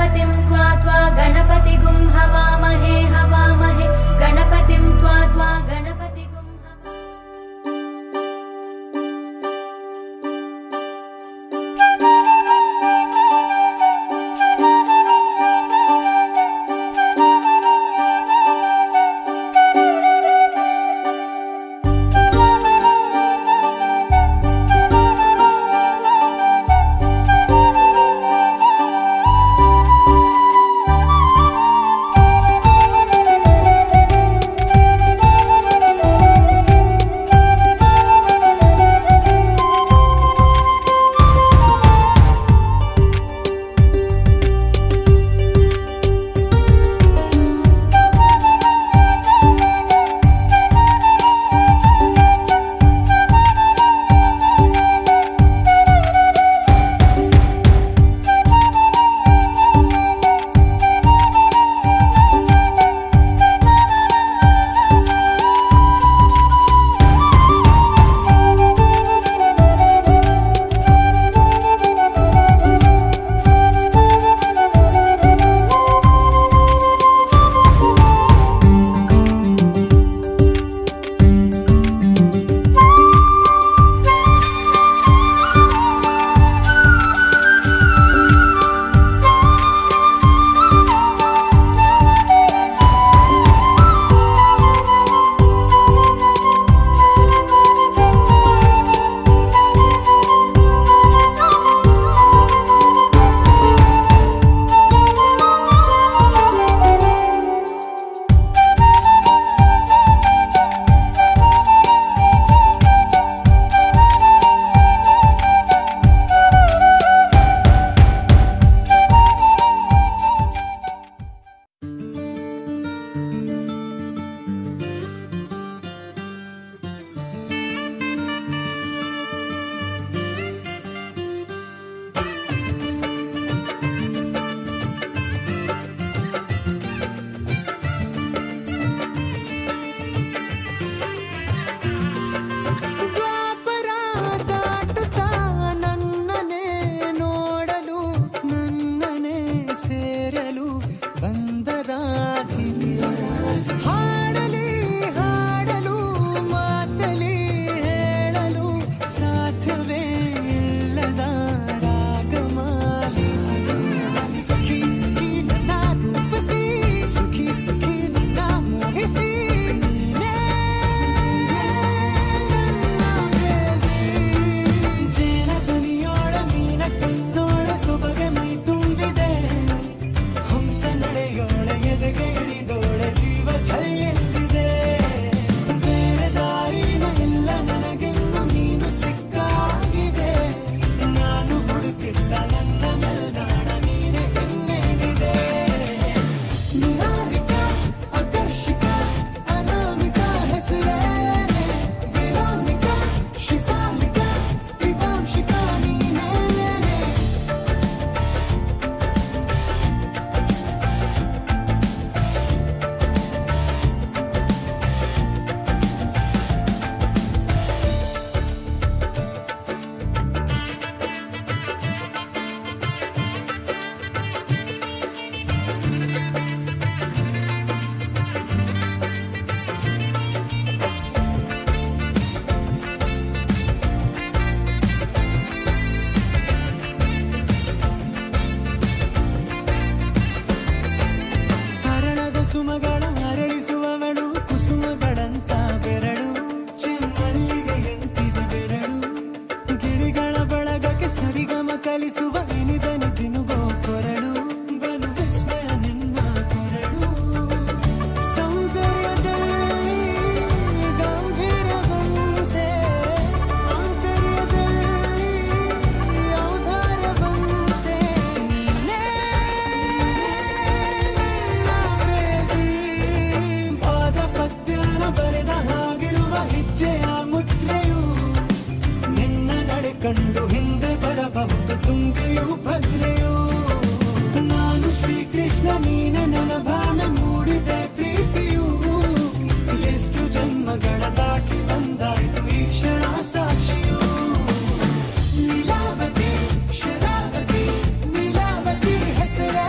गणपतिं त्वा त्वा गणपतिगुं हवामहे हवामहे गणपतिं त्वा त्वा गणपतिगुं ಲೀಲಾವತಿ ಶರಾವತಿ ನೀಲಾವತಿ ಹೆಸರೇ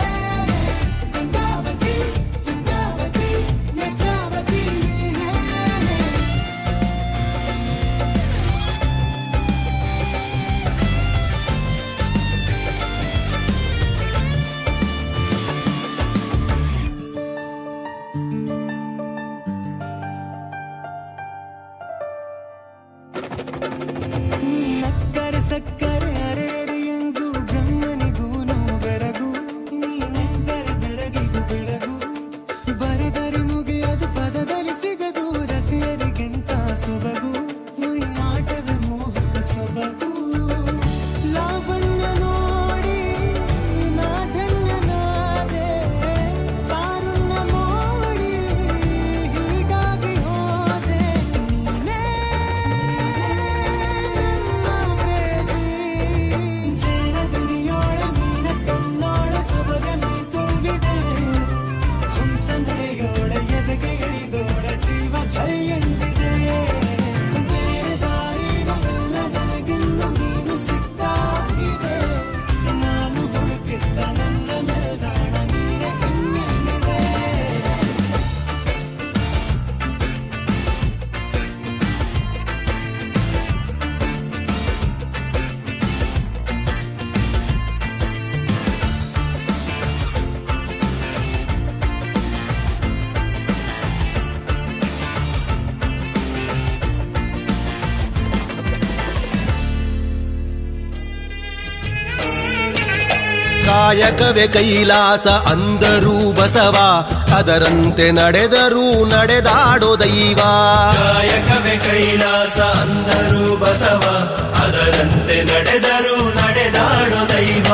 ಸಕ್ಕರೆ ಅರೆರೆ ಎಂದು ಬ್ರಹ್ಮನಿಗೂನು ಬೆರಗು, ನೀನೆಂದರೆ ಬೆರಗಿಗೂ ಬೆರಗು, ಬರೆದರೆ ಮುಗಿಯದು ಪದದಲ್ಲಿ ಸಿಗದು, ರತಿಯರಿಗಿಂತ ಸೊಬಗು, ಮೈ ಆಟವೇ ಮೋಹಕ ಸೊಬಗು, ಲಾವಣ್ಯ ನೋಡಿ ನಾ ಧನ್ಯನಾದೆ, ಕಾರುಣ್ಯ ನೋಡಿ ಹೀಗಾಗಿ ಹೋದೆ, ನೀನೇ ನನ್ನ ಪ್ರೇಯಸಿ, ಜೇನದನಿಯೋಳ ಮೀನ ಕಣ್ಣೋಳ ಸೊಬಗ ಮೈ ತುಂಬಿದೆ, ಹಂಸ ನಡೆಯೋಳ ಎದೆಗೆ ಇಳಿದೋಳ ಜೀವ ಛೈ ಎಂದಿದೆ, ಬೇರೆ ದಾರಿನಲ್ಲ ನನಗಿನ್ನು ನೀನು ಸಿಕ್ಕಾಗಿದೆ, ನಾನು ಹುಡುಕಿದ್ದ ನನ್ನ ನಿಲ್ದಾಣ ನೀನೆ ಇನ್ನೇನಿದೆ. ಕಾಯಕವೇ ಕೈಲಾಸ ಅಂದರೂ ಬಸವ, ಅದರಂತೆ ನಡೆದರೂ ನಡೆದಾಡೋ ದೈವ. ಕಾಯಕವೇ ಕೈಲಾಸ ಅಂದರೂ ಬಸವ, ಅದರಂತೆ ನಡೆದರೂ ನಡೆದಾಡೋ ದೈವ.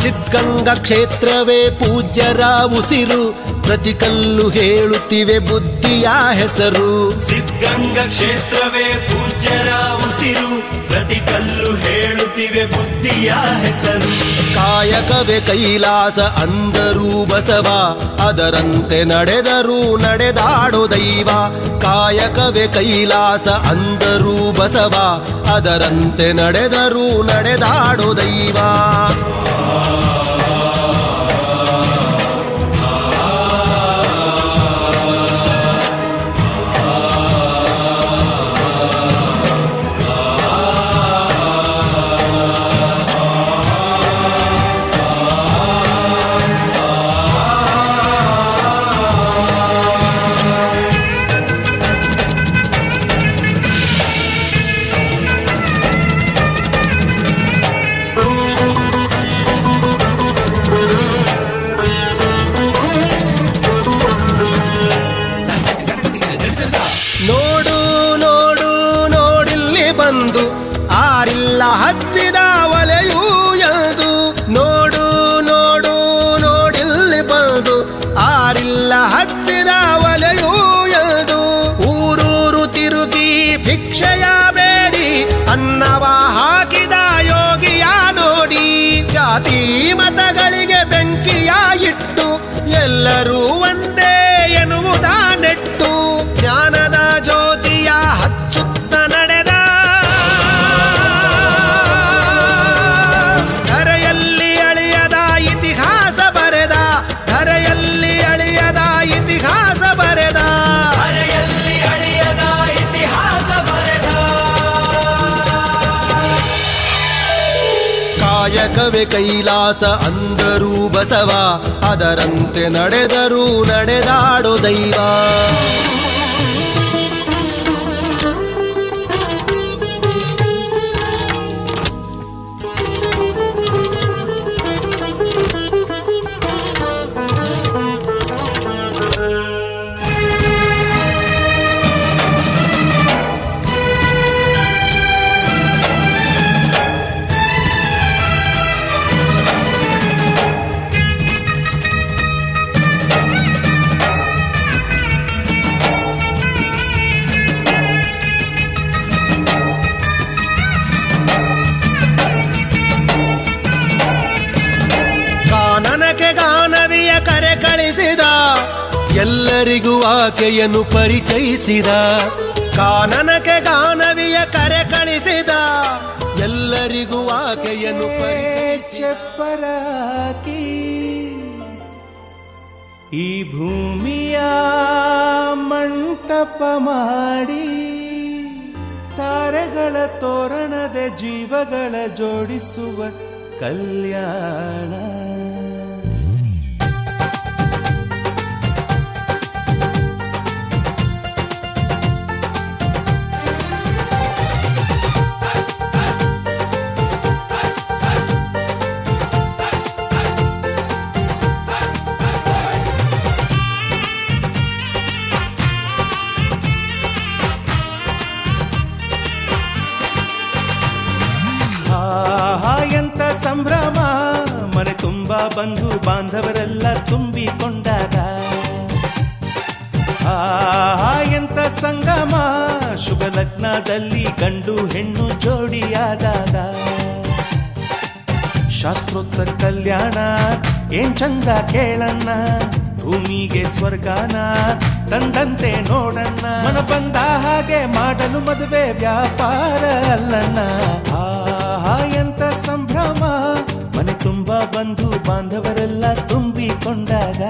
ಸಿದ್ಧಗಂಗಾ ಕ್ಷೇತ್ರವೇ ಪೂಜ್ಯರ ಉಸಿರು, ಪ್ರತಿ ಕಲ್ಲು ಹೇಳುತ್ತಿವೆ ಬುದ್ಧಿಯ ಹೆಸರು. ಸಿದ್ಧಗಂಗಾ ಕ್ಷೇತ್ರವೇ ಪೂಜ್ಯರ ಉಸಿರು, ಪ್ರತಿ ಕಲ್ಲು ಹೇಳುತ್ತಿವೆ ಬುದ್ಧಿಯ ಹೆಸರು. ಕಾಯಕವೇ ಕೈಲಾಸ ಅಂದರೂ ಬಸವ, ಅದರಂತೆ ನಡೆದರೂ ನಡೆದಾಡೋ ದೈವ. ಕಾಯಕವೇ ಕೈಲಾಸ ಅಂದರೂ ಬಸವ, ಅದರಂತೆ ನಡೆದರೂ ನಡೆದಾಡೋ ದೈವ. ನೋಡು ನೋಡು ನೋಡಿಲ್ಲಿ ಬಂದು ಆರಿಲ್ಲ ಹಚ್ಚಿದ ಒಲೆಯೂ ಎಂದು. ನೋಡು ನೋಡು ನೋಡಿಲ್ಲಿ ಬಂದು ಆರಿಲ್ಲ ಹಚ್ಚಿದ ಒಲೆಯೂ ಎಂದು. ಊರೂರು ತಿರುಗಿ ಭಿಕ್ಷೆಯ ಬೇಡಿ ಅನ್ನವ ಹಾಕಿದ ಯೋಗಿಯ ನೋಡಿ. ಜಾತಿ ಮತಗಳಿಗೆ ಬೆಂಕಿಯ ಇಟ್ಟು ಎಲ್ಲರೂ ಒಂದೇ ಎನ್ನುವುದ ನೆಟ್ಟು, ಜ್ಞಾನದ ಜ್ಯೋತಿಯ ಹಚ್ಚುತ್ತ ನಡೆದ ಧರೆಯಲ್ಲಿ ಅಳಿಯದ ಇತಿಹಾಸ ಬರೆದ, ಧರೆಯಲ್ಲಿ ಅಳಿಯದ ಇತಿಹಾಸ ಬರೆದ, ಧರೆಯಲ್ಲಿ ಅಳಿಯದ ಇತಿಹಾಸ ಬರೆದ. ಕಾಯಕವೇ ಕೈಲಾಸ ಅಂದರೂ ಬಸವ, ಅದರಂತೆ ನಡೆದರೂ ನಡೆದಾಡೋ ದೈವ. ಗಾನನಕ್ಕೆ ಗಾನವಿಯ ಕರೆ ಕಳಿಸಿದ, ಎಲ್ಲರಿಗೂ ಆಕೆಯನ್ನು ಪರಿಚಯಿಸಿದ. ಕಾನನಕ್ಕೆ ಗಾನವಿಯ ಕರೆ ಕಳಿಸಿದ, ಎಲ್ಲರಿಗೂ ಆಕೆಯನ್ನು ಚಪ್ಪರಾಕಿ ಈ ಭೂಮಿಯ ಮಂಟಪ ಮಾಡಿ, ತಾರೆಗಳ ತೋರಣದ ಜೀವಗಳ ಜೋಡಿಸುವ ಕಲ್ಯಾಣ. ಸಂಭ್ರಮ ಮನೆ ತುಂಬಾ ಬಂಧು ಬಾಂಧವರೆಲ್ಲ ತುಂಬಿಕೊಂಡಾಗ ಎಂತ ಸಂಗಮ ಶುಭ ಲಗ್ನದಲ್ಲಿ ಗಂಡು ಹೆಣ್ಣು ಜೋಡಿಯಾದಾಗ ಶಾಸ್ತ್ರೋತ್ತರ ಕಲ್ಯಾಣ ಏನ್ ಚಂದ ಕೇಳಣ್ಣ ಭೂಮಿಗೆ ಸ್ವರ್ಗಾನ ತಂದಂತೆ ನೋಡಣ್ಣ ಮನ ಬಂದ ಹಾಗೆ ಮಾಡಲು ಮದುವೆ ವ್ಯಾಪಾರ ಅಲ್ಲಣ್ಣ ಎಂತ ಸಂಭ್ರಮ ಮನೆ ತುಂಬಾ ಬಂಧು ಬಾಂಧವರೆಲ್ಲ ತುಂಬಿಕೊಂಡಾಗ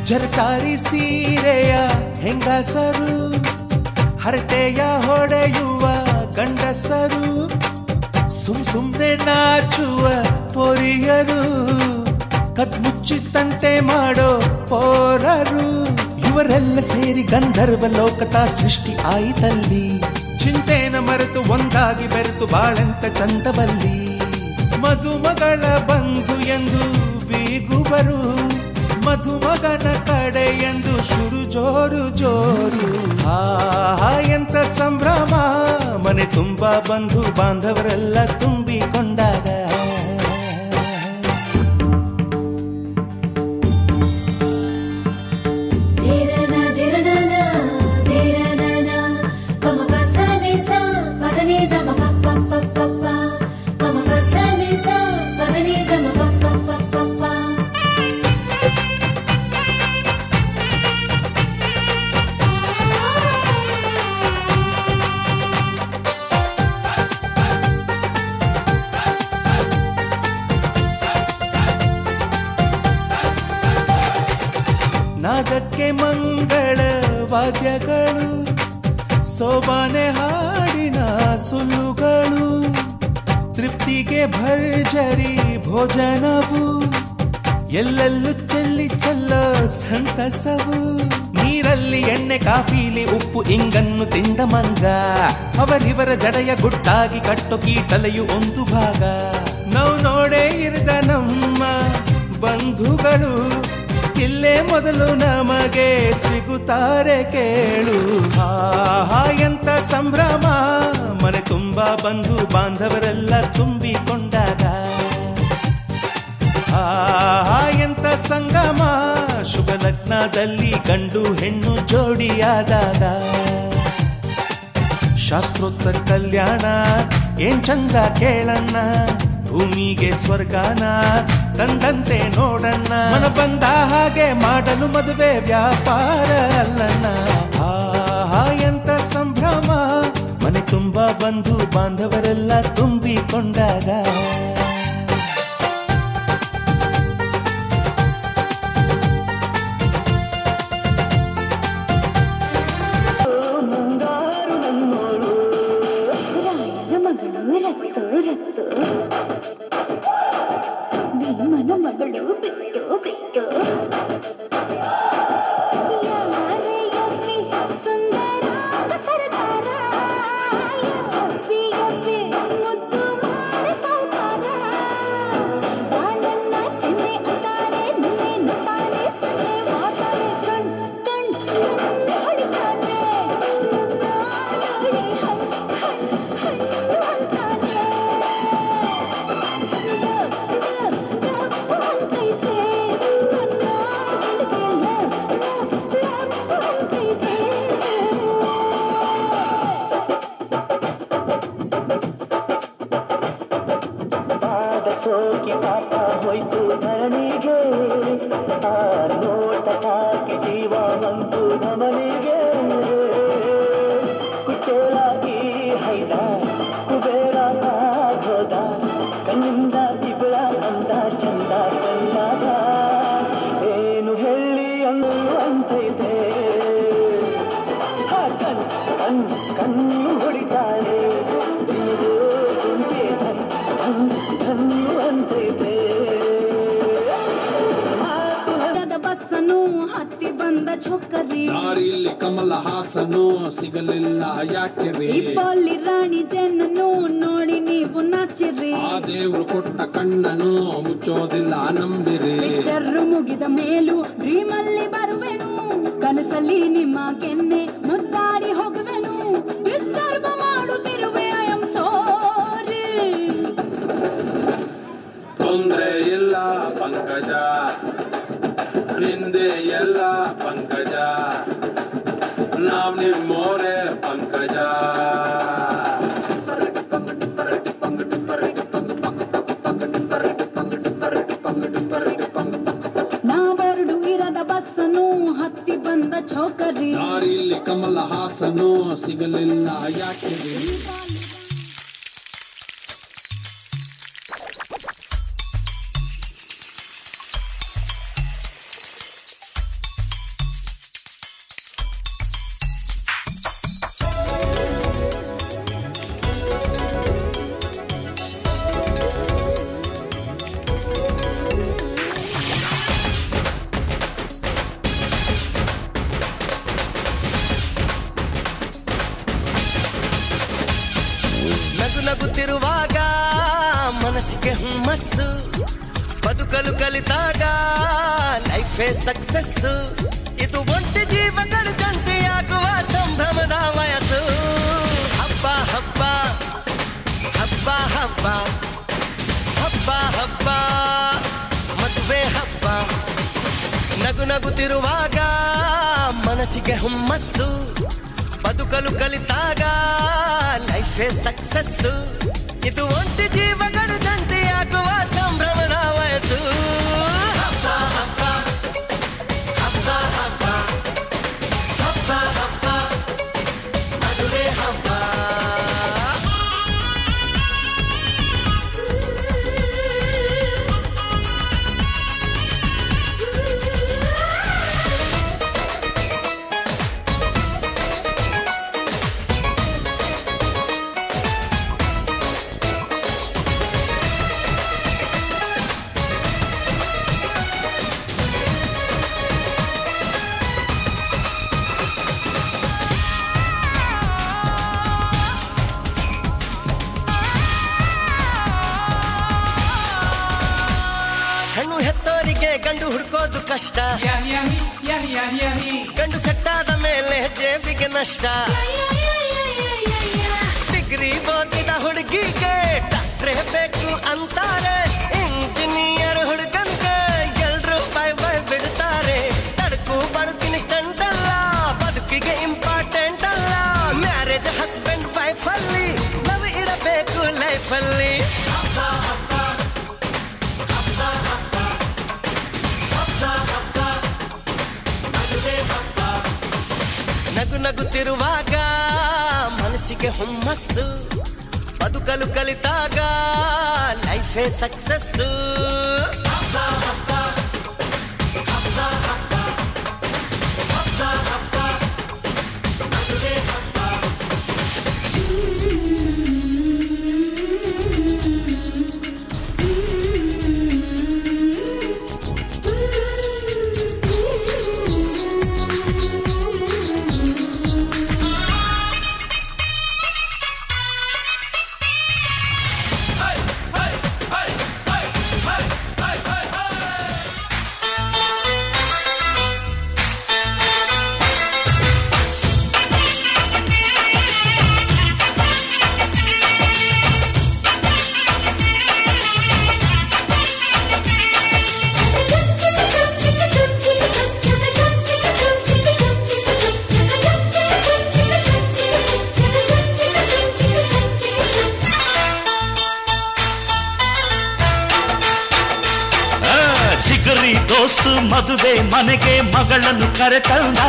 ಜರಕಾರಿ ಸೀರೆಯ ಹೆಂಗಸರು ಹರಟೆಯ ಹೊಡೆಯುವ ಗಂಡಸರು ಸುಮ್ನೆ ನಾಚುವ ಪೊರಿಯರು ಕದ್ಮುಚ್ಚಿ ತಂಟೆ ಮಾಡೋ ಪೋರರು ಇವರೆಲ್ಲ ಸೇರಿ ಗಂಧರ್ವ ಲೋಕದ ಸೃಷ್ಟಿ ಆಯಿತಲ್ಲಿ ಚಿಂತೆನ ಮರೆತು ಒಂದಾಗಿ ಬೆರೆತು ಬಾಳೆಂತ ಚಂದವಲ್ಲಿ ಮದುಮಗಳ ಬಂಧು ಎಂದು ಬೀಗುವರು ಮಧುಮಗನ ಕಡೆ ಎಂದು ಶುರು ಜೋರು ಜೋರು ಎಂತ ಸಂಭ್ರಮ ಮನೆ ತುಂಬಾ ಬಂಧು ಬಾಂಧವರೆಲ್ಲ ತುಂಬಿಕೊಂಡಾಗ ನಾದಕ್ಕೆ ಮಂಗಳ ವಾದ್ಯಗಳು ಸೋಬಾನೆ ಹಾಡಿನ ಸುಳ್ಳುಗಳು ತೃಪ್ತಿಗೆ ಭರ್ಜರಿ ಭೋಜನವು ಎಲ್ಲೆಲ್ಲೂ ಚೆಲ್ಲಿ ಚೆಲ್ಲೋ ಸಂತಸವು ನೀರಲ್ಲಿ ಎಣ್ಣೆ ಕಾಫಿಲಿ ಉಪ್ಪು ಇಂಗನ್ನು ತಿಂದ ಮಂಗ ಅವರಿವರ ಜಡೆಯ ಗುಟ್ಟಾಗಿ ಕಟ್ಟು ಕೀಟಲೆಯು ಒಂದು ಭಾಗ ನಾವು ನೋಡೇ ಇರದ ನಮ್ಮ ಬಂಧುಗಳು ಇಲ್ಲೇ ಮೊದಲು ನಮಗೆ ಸಿಗುತ್ತಾರೆ ಕೇಳು ಎಂತ ಸಂಭ್ರಮ ಮನೆ ತುಂಬಾ ಬಂಧು ಬಾಂಧವರೆಲ್ಲ ತುಂಬಿಕೊಂಡಾಗ ಎಂತ ಸಂಗಮ ಶುಭ ಲಗ್ನದಲ್ಲಿ ಗಂಡು ಹೆಣ್ಣು ಜೋಡಿಯಾದಾಗ ಶಾಸ್ತ್ರೋತ್ತರ ಕಲ್ಯಾಣ ಏನ್ ಚಂದ ಕೇಳಣ್ಣ ಭೂಮಿಗೆ ಸ್ವರ್ಗಾನ ತಂದಂತೆ ನೋಡಣ್ಣ ಮನ ಬಂದ ಹಾಗೆ ಮಾಡಲು ಮದುವೆ ವ್ಯಾಪಾರ ಅಲ್ಲಣ್ಣ ಎಂತ ಸಂಭ್ರಮ ಮನೆ ತುಂಬಾ ಬಂಧು ಬಾಂಧವರೆಲ್ಲ ತುಂಬಿಕೊಂಡಾಗ ಸೋಕಿ ಪಾಪ ಹೋಯ್ತು ಧರಣಿಗೆ ನೋಟ ಹಾಕಿ ಜೀವ ಬಂತು ಧಮನಿಗೆ ಕುಚೇಲಾಗಿ ಹೈದ ಕುಬೇರ ಹೋದ ಕಣ್ಣಿಂದ ದಿಬ್ಬಳ ಅಂದ ಚಂದ ಹೊಡಿತಾಳೆ ದಿನವೂ ಕುಂಟೆ ಧನ್ ಧನ್ ಅಂತೈತೆ ಬಸ್ಸನು ಹತ್ತಿ ಬಂದ ಚೊಕ್ಕರಿ ದಾರಿಯಲ್ಲಿ ಕಮಲ ಹಾಸನು ಸಿಗಲಿಲ್ಲ ಯಾಕೆರಿ ಇಪ್ಪಲ್ಲಿ ರಾಣಿ ಚೆನ್ನನು ನೋಡಿ ನೀವು ನಾಚಿರಿ ಆ ದೇವ್ರು ಕೊಟ್ಟ ಕಣ್ಣನು ಮುಚ್ಚೋದಿಲ್ಲ ನಂಬಿರಿ ಪಿಕ್ಚರ್ ಮುಗಿದ ಮೇಲೂ ಡ್ರೀಮಲ್ಲಿ ಬರುವೆನು ಕನಸಲ್ಲಿ ನಿಮ್ಮ ಕೆನ್ನೆ ಮುದ್ದಾಡಿ ಹೋಗುವೆನು ಡಿಸ್ಟರ್ಬ್ ಮಾಡುತ್ತಿರುವೆ ಐ ಆಮ್ ಸಾರಿ ತೊಂದ್ರೆ ಇಲ್ಲ ಪಂಕಜ ನಿಂದೆ ಎಲ್ಲ ಪಂಕಜ ನಾವ್ ನಿಮ್ಮೋರೆ ಪಂಕಜ ನಾವರಡು ಇರದ ಬಸ್ಸನು ಹತ್ತಿ ಬಂದ ಚೌಕರಿ ದಾರಿಯಲ್ಲಿ ಕಮಲ ಹಾಸನು ಸಿಗಲಿಲ್ಲ ಯಾಕೆರಿ ನಗುತ್ತಿರುವಾಗ ಮನಸ್ಸಿಗೆ ಹುಮ್ಮಸ್ಸು ಬದುಕಲು ಕಲಿತಾಗ ಲೈಫೇ ಸಕ್ಸಸ್ ಇದು ಒಂಟಿ ಜೀವಗಳ ಜಂಟಿಯಾಗುವ ಸಂಭ್ರಮದ ವಯಸ್ಸು ಹಬ್ಬ ಹಬ್ಬ ಹಬ್ಬ ಹಬ್ಬ ಹಬ್ಬ ಹಬ್ಬ ಮದುವೆ ಹಬ್ಬ ನಗುತ್ತಿರುವಾಗ ಮನಸ್ಸಿಗೆ ಹುಮ್ಮಸ್ಸು ಬದುಕಲು ಕಲಿತಾಗ ಲೈಫೇ ಸಕ್ಸಸ್ ಇದು ಒಂಟಿ ಜೀವಗಳು ಜಂಟಿಯಾಗುವ ಸಂಭ್ರಮದ ವಯಸ್ಸು ಹಬ್ಬ ಹಬ್ಬ ಹಬ್ಬ ಹಬ್ಬ ಹಬ್ಬ ಹಬ್ಬ ಮದುವೆ ಹಬ್ಬ ಗಂಡು ಹುಡ್ಕೋದು ಕಷ್ಟ ಗಂಡು ಸೆಟ್ಟಾದ ಮೇಲೆ ಜೇಬಿಗೆ ನಷ್ಟ ಡಿಗ್ರಿ ಓದಿದ ಹುಡುಗಿಗೆ ಡಾಕ್ಟ್ರೇ ಬೇಕು ಅಂತಾರೆ ಇಂಜಿನಿಯರ್ ಹುಡುಗನ್ಗೆ ಎಲ್ರು ಬಾಯ್ ಬಿಡ್ತಾರೆ ತಡಕು ಬದುಕಿನ ಸ್ಟಂಟ್ ಅಲ್ಲ ಬದುಕಿಗೆ ಇಂಪಾರ್ಟೆಂಟ್ ಅಲ್ಲ ಮ್ಯಾರೇಜ್ ಹಸ್ಬೆಂಡ್ ವೈಫ್ ಅಲ್ಲಿ ಲವ್ ಇರಬೇಕು ಲೈಫ್ ಅಲ್ಲಿ ನಗುತ್ತಿರುವಾಗ ಮನಸ್ಸಿಗೆ ಹುಮ್ಮಸ್ಸು ಬದುಕಲು ಕಲಿತಾಗ ಲೈಫೇ ಸಕ್ಸಸ್ಸು ಮದುವೆ ಮನೆಗೆ ಮಗಳನ್ನು ಕರೆತಂದ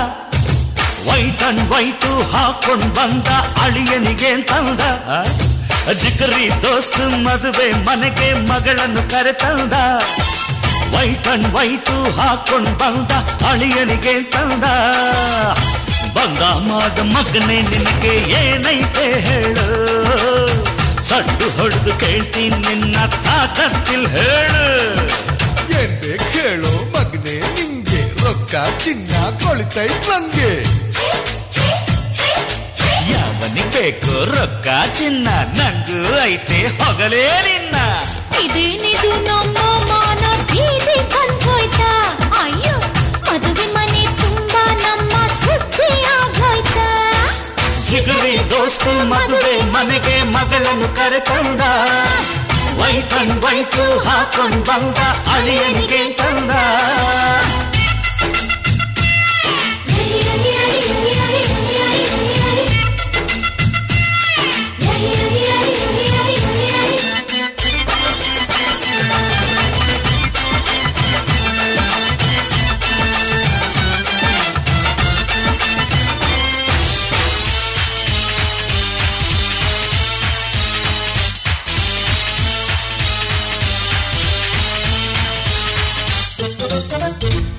ವೈಟ್ ಅಂಡ್ ವೈಟು ಹಾಕೊಂಡ್ ಬಂದ ಅಳಿಯನಿಗೆ ತಂದ ಜಿಗರಿ ದೋಸ್ತ್ ಮದುವೆ ಮನೆಗೆ ಮಗಳನ್ನು ಕರೆತಂದ ವೈಟ್ ಅಂಡ್ ವೈಟು ಹಾಕೊಂಡ್ ಬಂದ ಅಳಿಯನಿಗೆ ತಂದ ಬಂದ ಮಾಡ ಮಗನೇ ನಿನಗೆ ಏನೈತೆ ಹೇಳು, ಸಡ್ಡು ಹೊಡೆದು ಕೇಳ್ತೀನಿ ನಿನ್ನ ತಾಕತ್ತಿಲ್ ಹೇಳು. ಏನ್ ಬೇಕು ಹೇಳು ಮಗನೇ ನಿಂಗೆ, ರೊಕ್ಕ ಚಿನ್ನ ಕೊಳಿತೈತ್ ನಂಗೆ. ಯಾವನಿಗೆ ಬೇಕು ರೊಕ್ಕ ಚಿನ್ನ, ನಂಗೂ ಐತೆ ಹೊಗಲೇ ನಿನ್ನ. ಇದೇನಿದು ನಮ್ಮ ಮಾನ ಬೀದಿ ಬಂದೋಯ್ತಾ, ಅಯ್ಯೋ ಮದುವೆ ಮನೆ ತುಂಬಾ ನಮ್ಮ ಸುದ್ದಿ ಆಗೋಯ್ತಾ. ಜಿಗರಿ ದೋಸ್ತು ಮದುವೆ ಮನೆಗೆ ಮಗಳನ್ನು ಕರೆತಂದ, ವೈಟ್ ಅಂಡ್ ವೈಟು ಹಾಕೊಂಡ್ ಬಂದ ಅಳಿಯನಿಗೆ ತಂದ.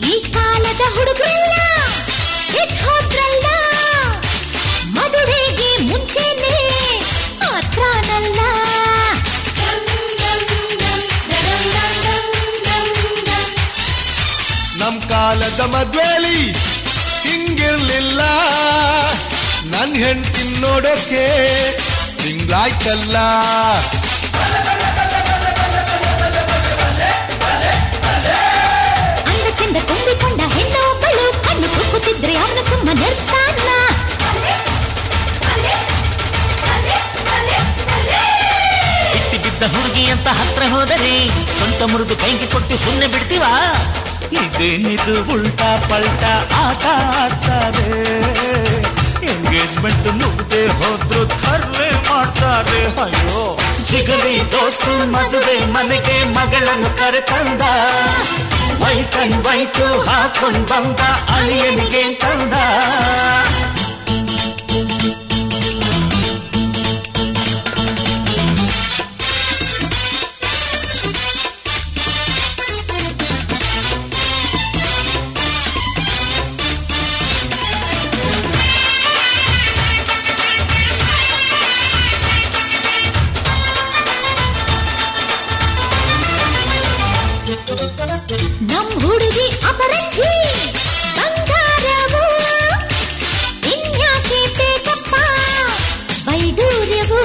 ಈ ಕಾಲದ ಹುಡುಗರೆಲ್ಲ ಹೋದ್ರಲ್ಲ, ಮದುವೆಗೆ ಮುಂಚೆನೆ ಮಾತ್ರನಲ್ಲ. ನಮ್ ಕಾಲದ ಮದ್ವೇಲಿ ಹಿಂಗಿರ್ಲಿಲ್ಲ, ನನ್ ಹೆಂಡ್ತಿ ನೋಡೋಕೆ ತಿಂಗ್ಳಾಯ್ತಲ್ಲ. ಅಂದ ಚಂದ ತುಂಬಿಕೊಂಡ ಹೆಣ್ಣು ಒಬ್ಬಳು ಕಣ್ಣು ಕುಕ್ಕುತ್ತಿದ್ರೆ ಅವನ ಸುಮ್ಮ ನಿರ್ತಾನ. ಇಟ್ಟಿ ಬಿದ್ದ ಹುಡುಗಿ ಅಂತ ಹತ್ರ ಹೋದರೆ ಸ್ವಂತ ಮುರಿದು ಕೈಗೆ ಕೊಟ್ಟು ಸುಮ್ಮನೆ ಬಿಡ್ತೀವ. ಇದೇನಿದು ಉಲ್ಟಾ ಪಲ್ಟಾ ಆಟ ಆಡ್ತಾರೆ, ಎಂಗೇಜ್ಮೆಂಟ್ ಮುಗ್ದೆ ಹೋದ್ರು ಥರ್ಲೆ ಮಾಡ್ತಾರೆ. ಅಯ್ಯೋ ಜಿಗರಿ ದೋಸ್ತು ಮದುವೆ ಮನೆಗೆ ಮಗಳನ್ನು ಕರೆತಂದ, ವೈಟ್ ಅಂಡ್ ವೈಟು ಹಾಕೊಂಡ್ ಬಂದ ಅಳಿಯನಿಗೆ ತಂದ. ನಮ್ ಹುಡುಗಿ ಅಪರಂಜಿ ಬಂಗಾರವು, ಇನ್ಯಾಕೆ ಬೇಕಪ್ಪ ವೈಡೂರ್ಯವು.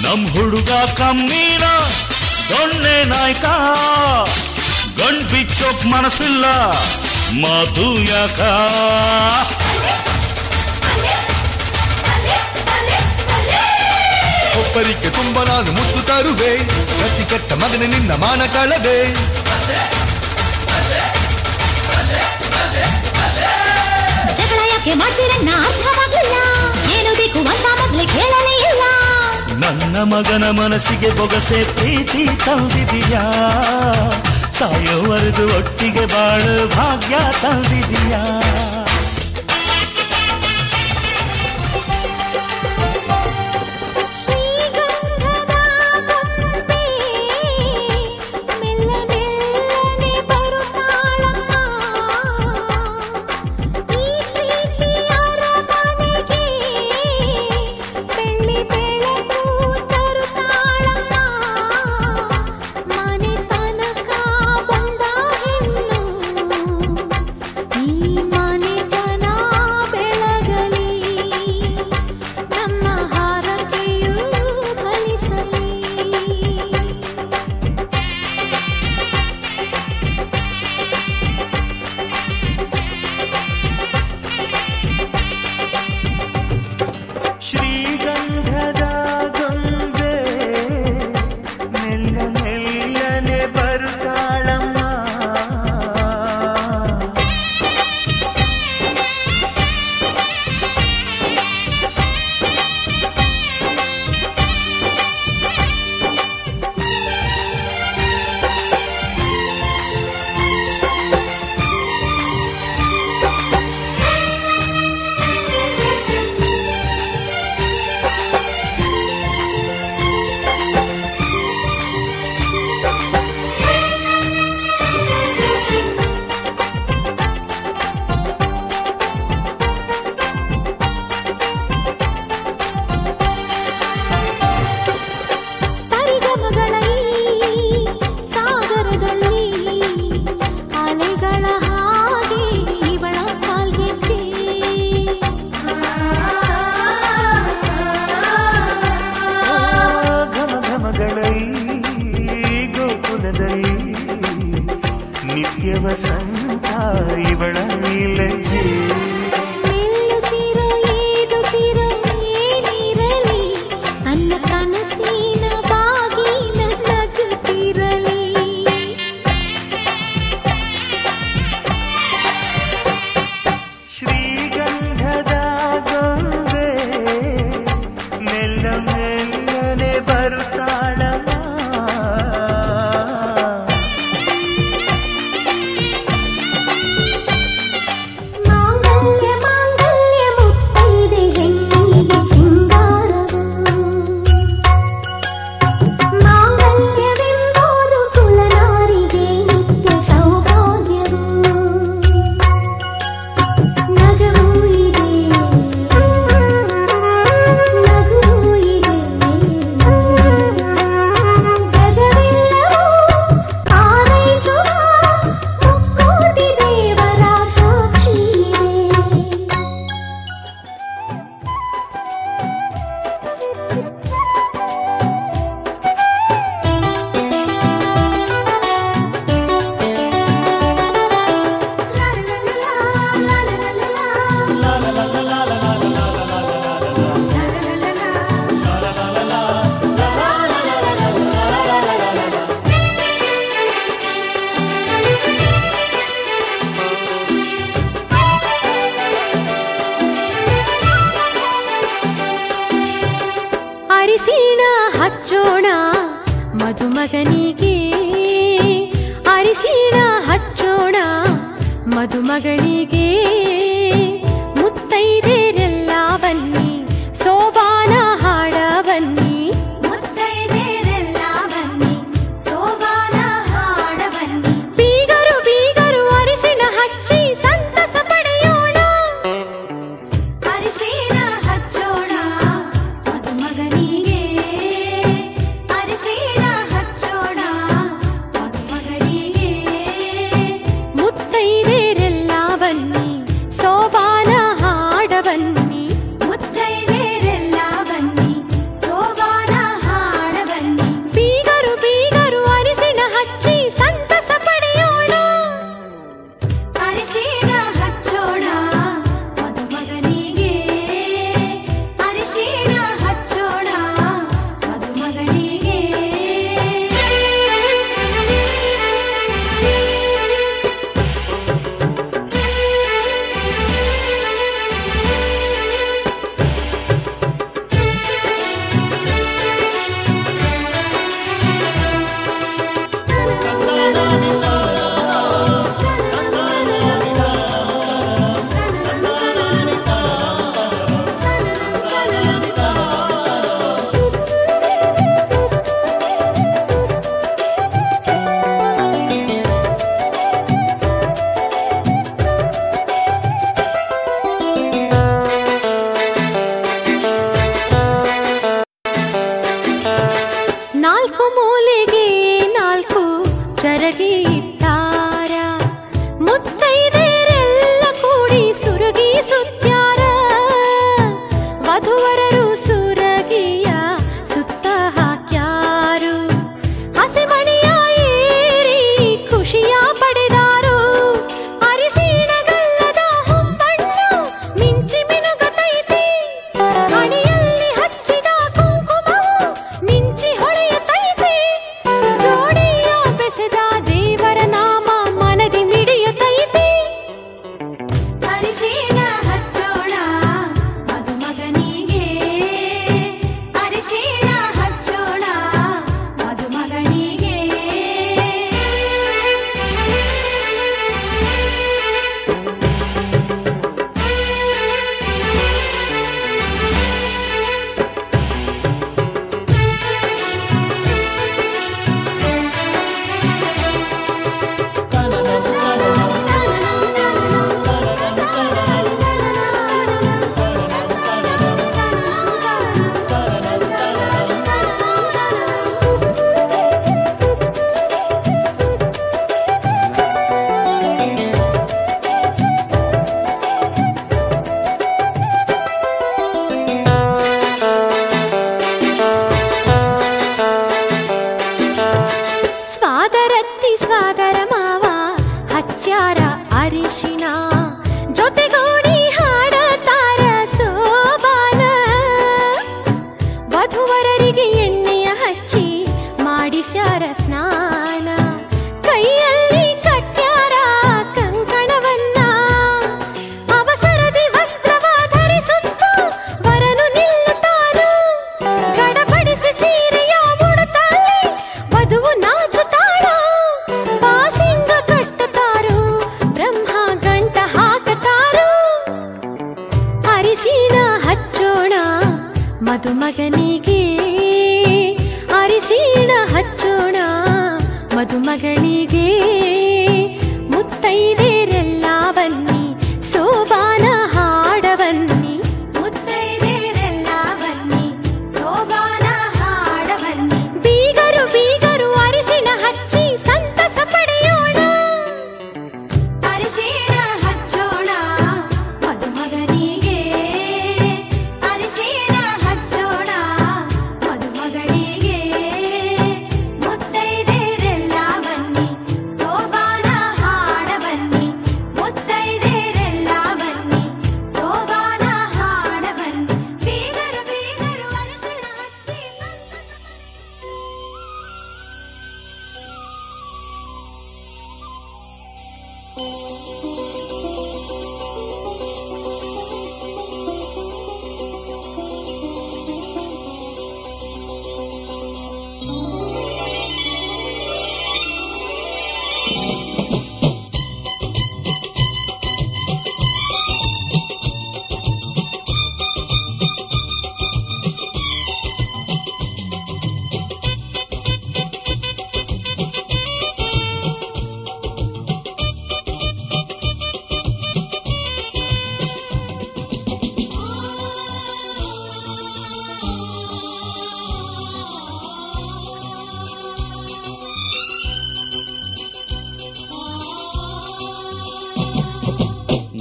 ನಮ್ ಹುಡುಗ ಕಮ್ಮೀನ ದೊಣ್ಣೆ ನಾಯ್ಕ, ಗಂಡ್ ಬಿಚ್ಚೋಕ್ ಮನಸ್ಸಿಲ್ಲ ಮಾತು ಯಾಕ. ಒಬ್ಬರಿಗೆ ತುಂಬ ನಾನು ಮುತ್ತು ತರುವೆ, ಗತಿ ಕೆಟ್ಟ ಮಗನ ನಿನ್ನ ಮಾನ ಕಳದೆ. ಜಗಳ ಯಾಕೆ ಮಾಡ್ತೀರನ್ನ ಅರ್ಥವಾಗಲಿಲ್ಲ, ಏನು ಬೇಕು ಅಂತ ಮೊದಲೇ ಕೇಳಲೇ ಇಲ್ಲ. ನನ್ನ ಮಗನ ಮನಸ್ಸಿಗೆ ಬೊಗಸೆ ಪ್ರೀತಿ ತಂದಿದೀಯಾ, ಸಾಯೋವರೆಗೂ ಒಟ್ಟಿಗೆ ಬಾಳು ಭಾಗ್ಯ ತಂದಿದೀಯಾ. ವಸಂತ ಇವಳ ಲಜ್ಜೆ ಮದುಮಗಳಿಗೆ ಮುತ್ತೈದೆರೆಲ್ಲ ಬನ್ನಿ ಸೋಬಾನ ಹಾಡ ಬನ್ನಿ ಮುತ್ತೈದೆರೆಲ್ಲ ಬನ್ನಿ ಸೋಬಾನ ಹಾಡ ಬನ್ನಿ ಬೀಗರು ಬೀಗರು ಅರಿಶಿಣ ಹಚ್ಚಿ ಸಂತಸ ಪಡೆಯೋಣ ಅರಿಶಿಣ ಹಚ್ಚೋಣ ಮದುಮಗನಿಗೆ ಅರಿಶಿಣ ಹಚ್ಚೋಣ ಮದುಮಗಳಿಗೆ ಮುತ್ತೈದೆರೆಲ್ಲ ಬನ್ನಿ ಸೋಬಾನ ಹಾಡ ಬನ್ನಿ ಮುತ್ತೈದೆರೆಲ್ಲ ಬನ್ನಿ ಸೋಬಾನ ಹಾಡ ಬನ್ನಿ ಬೀಗರು ಬೀಗರು ಅರಿಶಿಣ ಹಚ್ಚಿ ಸಂತಸ ಪಡೆಯೋಣ ಅರಿಶಿಣ ಹಚ್ಚೋಣ ಮದುಮಗನಿಗೆ ಅರಿಶಿಣ ಹಚ್ಚೋಣ ಮದುಮಗನಿಗೆ ನಾಲ್ಕು ಮೂಲೆಗೆ ನಾಲ್ಕು ಚರಗಿ ಇಟ್ಟಾರ ಮುತ್ತೈದೆರೆಲ್ಲ ಕೂಡಿ ಸುರಗಿ ಸುತ್ಯಾರ ವಧುವರರು ಸುರಗಿಯ ಸುತ್ತ ಹಾಕ್ಯಾರು ಹಸಿಮಣಿಯ ಏರಿ ಖುಷಿಯ ಪಡೆದಾರು ಅರಿಶಿಣಗಲ್ಲದ ಹೊಂಬಣ್ಣು ಮಿಂಚಿ ಮಿನುಗತೈತಿ ಹಣೆಯಲ್ಲಿ ಹಚ್ಚಿದ ಕುಂಕುಮವು ಮಿಂಚಿ ಹೊಳೆಯುತ್ತೈತಿ ಜೋಡಿಯ ಬೆಸೆದ ದೇವರ ನಾಮ ಮನದಿ ಮಿಡಿಯುತ್ತೈತಿ ಅರಿಶಿಣ ಹಚ್ಚೋಣ ಮದುಮಗನಿಗೆ ಅರಿಶಿಣ ಹಚ್ಚೋಣ ಮದುಮಗನಿಗೆ ಮದುಮಗನಿಗೆ ಅರಿಶಿಣ ಹಚ್ಚೋಣ, ಮದುಮಗಳಿಗೆ ಮುತ್ತೈದೆರೆಲ್ಲ ಬನ್ನಿ, ಸೋಬಾನ ಹಾಡ ಬನ್ನಿ, ಮುತ್ತೈದೆರೆಲ್ಲ ಬನ್ನಿ, ಸೋಬಾನ ಹಾಡ ಬನ್ನಿ. ಬೀಗರು ಬೀಗರು ಅರಿಶಿಣ ಹಚ್ಚಿ ಸಂತಸ ಪಡೆಯೋಣ, ಅರಿಶಿಣ ಹಚ್ಚೋಣ ಮದುಮಗನಿಗೆ, ಅರಿಶಿಣ ಹಚ್ಚೋಣ ಮದುಮಗಳಿಗೆ, ಮುತ್ತೈದೆರೆಲ್ಲ ಬನ್ನಿ, ಸೋಬಾನ ಹಾಡ ಬನ್ನಿ, ಮುತ್ತೈದೆರೆಲ್ಲ ಬನ್ನಿ, ಸೋಬಾನ ಹಾಡ ಬನ್ನಿ. ಬೀಗರು ಬೀಗರು ಅರಿಶಿಣ ಹಚ್ಚಿ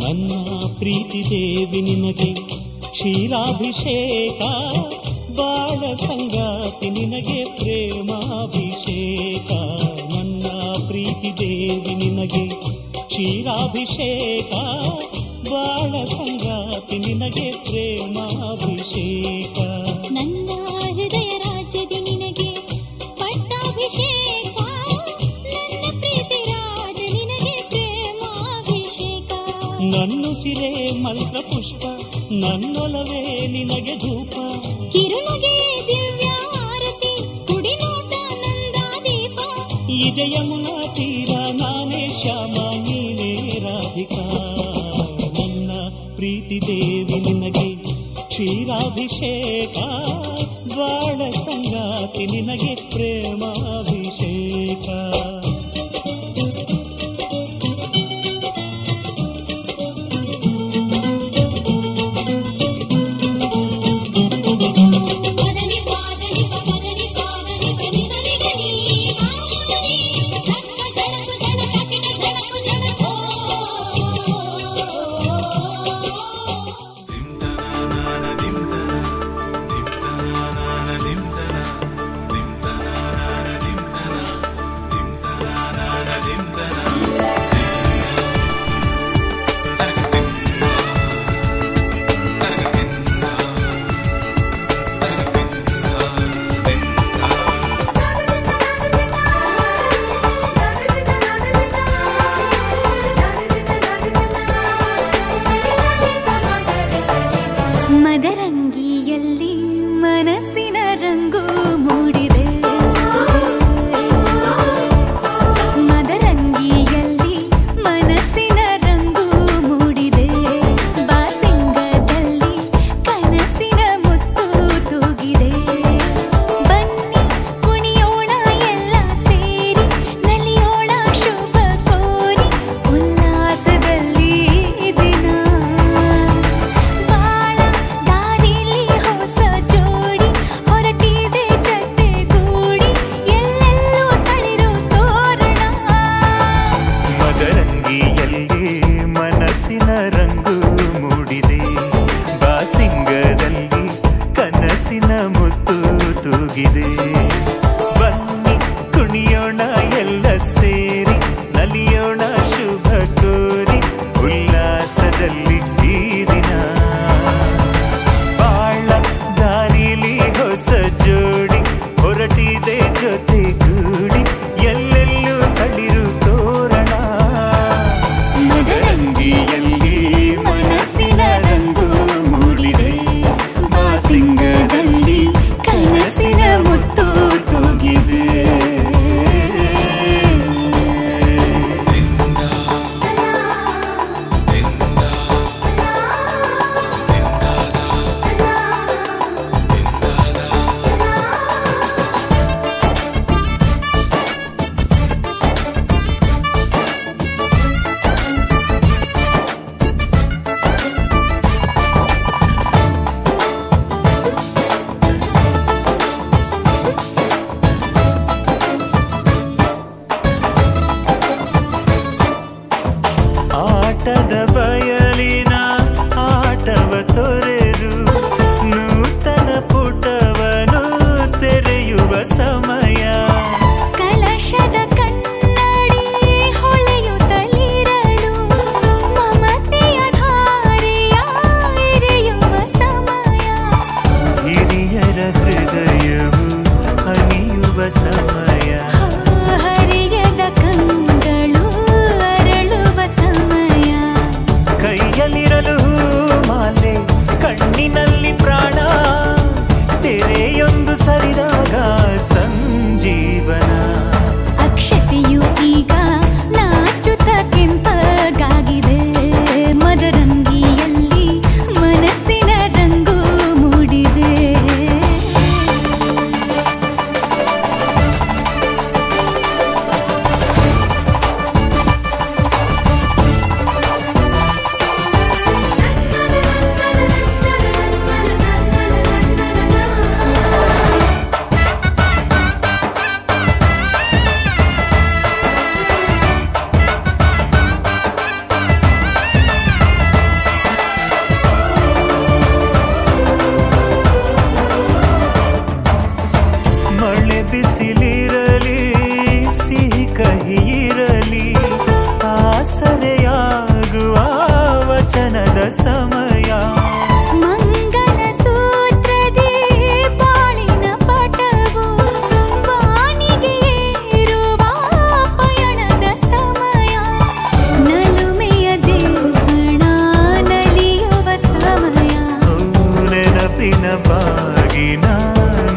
ನನ್ನ ಪ್ರೀತಿ ದೇವಿ ನಿನಗೆ ಕ್ಷೀರಾಭಿಷೇಕ, ಬಾಳ ಸಂಗಾತಿ ನಿನಗೆ ಪ್ರೇಮಾಭಿಷೇಕ. ನನ್ನ ಪ್ರೀತಿ ದೇವಿ ನಿನಗೆ ಕ್ಷೀರಾಭಿಷೇಕ, ಬಾಳ ಸಂಗಾತಿ ನಿನಗೆ ಪ್ರೇಮಾಭಿಷೇಕ. ನನ್ನ ಹೃದಯ ರಾಜ್ಯದಿ ನಿನಗೆ ಪಟ್ಟಾಭಿಷೇಕ, ನನ್ನ ಪ್ರೀತಿ ರಾಜ ನಿನಗೆ ಪ್ರೇಮಾಭಿಷೇಕ. ನನ್ನುಸಿರೇ ಮಂತ್ರ ಪುಷ್ಪ, ನನ್ನೊಲವೇ ನಿನಗೆ ಧೂಪ, ಕಿರುನಗೆ ದಿವ್ಯ ಆರತಿ, ಕುಡಿನೋಟ ನಂದಾದೀಪ. ಇದೆ ಯಮುನಾ ತೀರ ನಾನೇ ಶ್ಯಾಮ ನೀನೇ ರಾಧಿಕಾ. ನನ್ನ ಪ್ರೀತಿ ದೇವಿ ನಿನಗೆ ಕ್ಷೀರಾಭಿಷೇಕ, ಬಾಳ ಸಂಗಾತಿ ನಿನಗೆ ಪ್ರೇಮಾಭಿಷೇಕ. ಮದರಂಗಿಯಲ್ಲಿ ಮನಸ್ಸಿನ ರಂಗು ಮೂಡಿದೆ, ಮದರಂಗಿಯಲ್ಲಿ ಮನಸ್ಸಿನ ರಂಗು ಮೂಡಿದೆ. ಬಾಸಿಂಗದಲ್ಲಿ ಕನಸಿನ ಮುತ್ತು ತೂಗಿದೆ. ಬನ್ನಿ ಕುಣಿಯೋಣ ಎಲ್ಲ ಸೇರಿ, ನಲಿಯೋಣ ಶುಭ ಕೋರಿ, ಉಲ್ಲಾಸದಲ್ಲಿ ದಿನ. ಬಾಳ ದಾರಿಲಿ ಹೊಸ ಜೋಡಿ ಹೊರಟಿದೆ ಜೊತೆಗೂಡಿ, ಎಲ್ಲೆಲ್ಲೂ ತಳಿರು ತೋರಣ. ಮದರಂಗಿಯಲ್ಲಿ ಮನಸ್ಸಿನ ರಂಗು ಮೂಡಿದೆ, ಬಾಸಿಂಗದಲ್ಲಿ ಕನಸಿನ ಮುತ್ತು ತೂಗಿದೆ. ಬನ್ನಿ ಕುಣಿಯೋಣ ಎಲ್ಲ ಸೇರಿ, ನಲಿಯೋಣ ಶುಭ ಕೋರಿ, ಉಲ್ಲಾಸದಲ್ಲಿ ಈ ದಿನ. ಬಾಳ ದಾರಿಲಿ ಹೊಸ ಜೋಡಿ ಹೊರಟಿದೆ ಜೊತೆಗೂಡಿ, ಎಲ್ಲೆಲ್ಲೂ ತಳಿರು ತೋರಣ. ಮದರಂಗಿಯಲ್ಲಿ ಮನಸ್ಸಿನ ಸಮಯ ಮಂಗಲ ಸೂತ್ರದೇ ಬಾಳಿನ ಪಟವು ವಾಣಿಗೆ ಏರುವ ಪಯಣದ ಸಮಯ ನಲುಮೆಯ ದೇವಣ ನಲಿಯುವ ಸಮಯ ನೆನಪಿನ ಬಾಗಿನ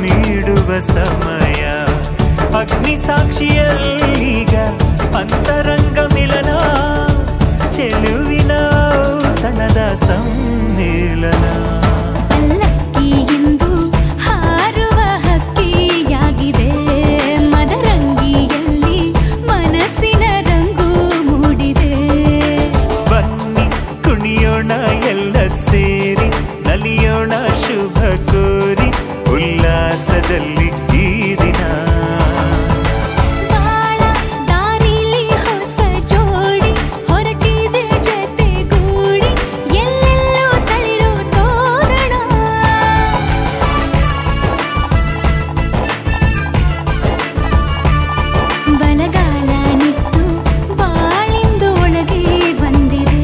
ನೀಡುವ ಸಮಯ ಅಗ್ನಿ ಸಾಕ್ಷಿಯಲ್ಲೀಗ ಅಂತರಂಗ ಮಿಲನ ಚೆಲುವಿನ ತನದ ಸಮ್ಮಿಲನ ಅಲ್ಲಕ್ಕಿಯಿಂದ ಹಾರುವ ಹಕ್ಕಿಯಾಗಿದೆ ಮದರಂಗಿಯಲ್ಲಿ ಮನಸ್ಸಿನ ರಂಗು ಮೂಡಿದೆ ಬನ್ನಿ ಕುಣಿಯೋಣ ಎಲ್ಲ ಸೇರಿ ನಲಿಯೋಣ ಶುಭ ಕೋರಿ ಉಲ್ಲಾಸದಲ್ಲಿ ಈ ದಿನ ಬಾಳ ದಾರಿಲಿ ಹೊಸ ಜೋಡಿ ಹೊರಟಿದೆ ಜೊತೆಗೂಡಿ ಎಲ್ಲೆಲ್ಲೂ ತಳಿರು ತೋರಣ ಬಲಗಾಲ ನಿಟ್ಟು ಬಾಳಿಂದು ಒಳಗೆ ಬಂದಿದೆ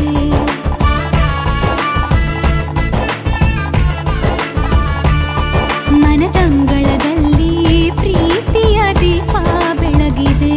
ಮನದಂಗಳದಲ್ಲಿ ಪ್ರೀತಿಯ ದೀಪ ಬೆಳಗಿದೆ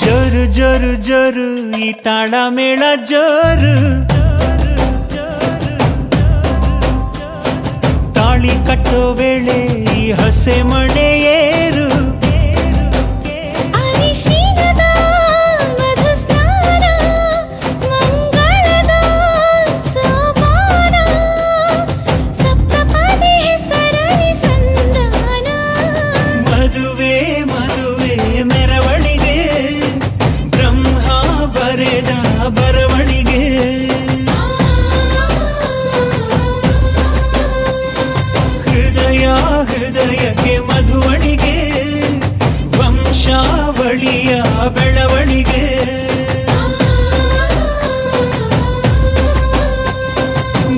ಜೋರು ಜೋರು ಜೋರು ಈ ತಾಳ ಮೇಳ ಜೋರು ತಾಳಿ ಕಟ್ಟೋ ವೇಳೆ ಈ ಹಸೆ ಮಣೆ ಏರು ಅರಿಶಿನದ ಮಧು ಸ್ನಾನ ಮಂಗಳದ ಸೋಪಾನ ಸಪ್ತಪದಿ ಹೆಸರಳಿ ಸಂಧಾನ ಮದುವೆ ಮದುವೆ ಮೆರವಣಿಗೆ ಬ್ರಹ್ಮ ಬರೆದ ಬರವಣಿಗೆ ಹೃದಯ ಹೃದಯಕ್ಕೆ ಮಧುವಣಿಗೆ ವಂಶಾವಳಿಯ ಬೆಳವಣಿಗೆ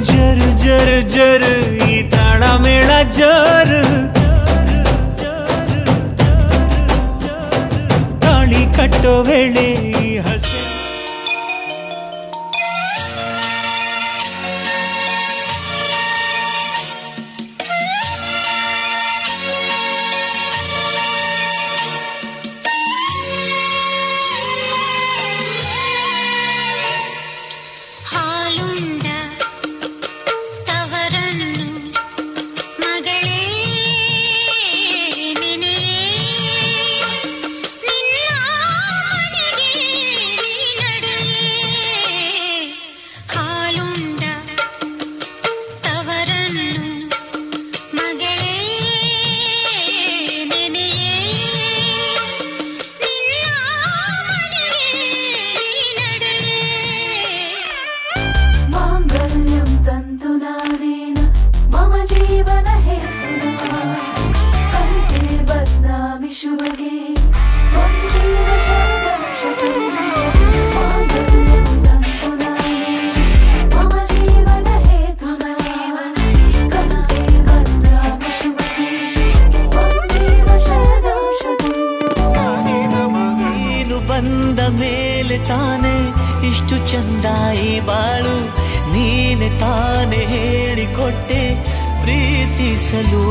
ಜರು ಜರು ಜರು ಈ ತಾಳ ಮೇಳ ಜರು ತಾಳಿ ಕಟ್ಟೋ ವೇಳೆ ಈ ಹಸೆ ಹಾಲುಂಡ ತವರನ್ನು ಮಗಳೇ ನೆನೆಯೇ ನಿನ್ನಾನೆಗೆ ನಡೆಯೇ ಹಾಲುಂಡ ತವರನ್ನು ಮಗಳೇ ನೆನೆಯೇ ಮಾಂಗಲ್ಯಂ ತಂತು ನಾನೇನ ಮಮ ಜೀವನ ಹೇತುನಾ ಕಂಠೆ ಬದ್ನಾಮಿ ಶುಭಗೆ ತ್ವಂ ಜೀವ ಶರದಂ ಮಾಂಗಲ್ಯಂ ತಂತು ನಾನೇನ ಮಮ ಜೀವನ ಹೇತುನಾ ಕಂಠೆ ಬದ್ನಾಮಿ ಶುಭಗೆ ತ್ವಂ ಜೀವ ಶರದಂ ನೀನು ಬಂದ ಮೇಲೆ ತಾನೇ ಇಷ್ಟು ಚಂದ ಈ ಬಾಳು ನೀನೆ ತಾನೇ ಹೇಳಿಕೊಟ್ಟೆ ಪ್ರೀತಿಸಲು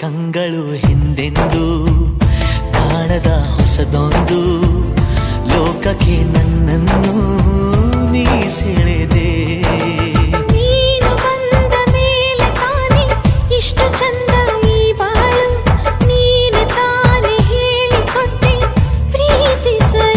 ಕಂಗಳು ಹಿಂದೆಂದು ಕಾಣದ ಹೊಸದೊಂದು ಲೋಕಕ್ಕೆ ನನ್ನನ್ನು ನೀ ಸೆಳೆದೆ ನೀನು ಬಂದ ಮೇಲೆ ತಾನೇ ಇಷ್ಟು ಚಂದ ಈ ಬಾಳು ನೀನು ತಾನೇ ಹೇಳಿಕೊಟ್ಟೆ ಪ್ರೀತಿಸಲು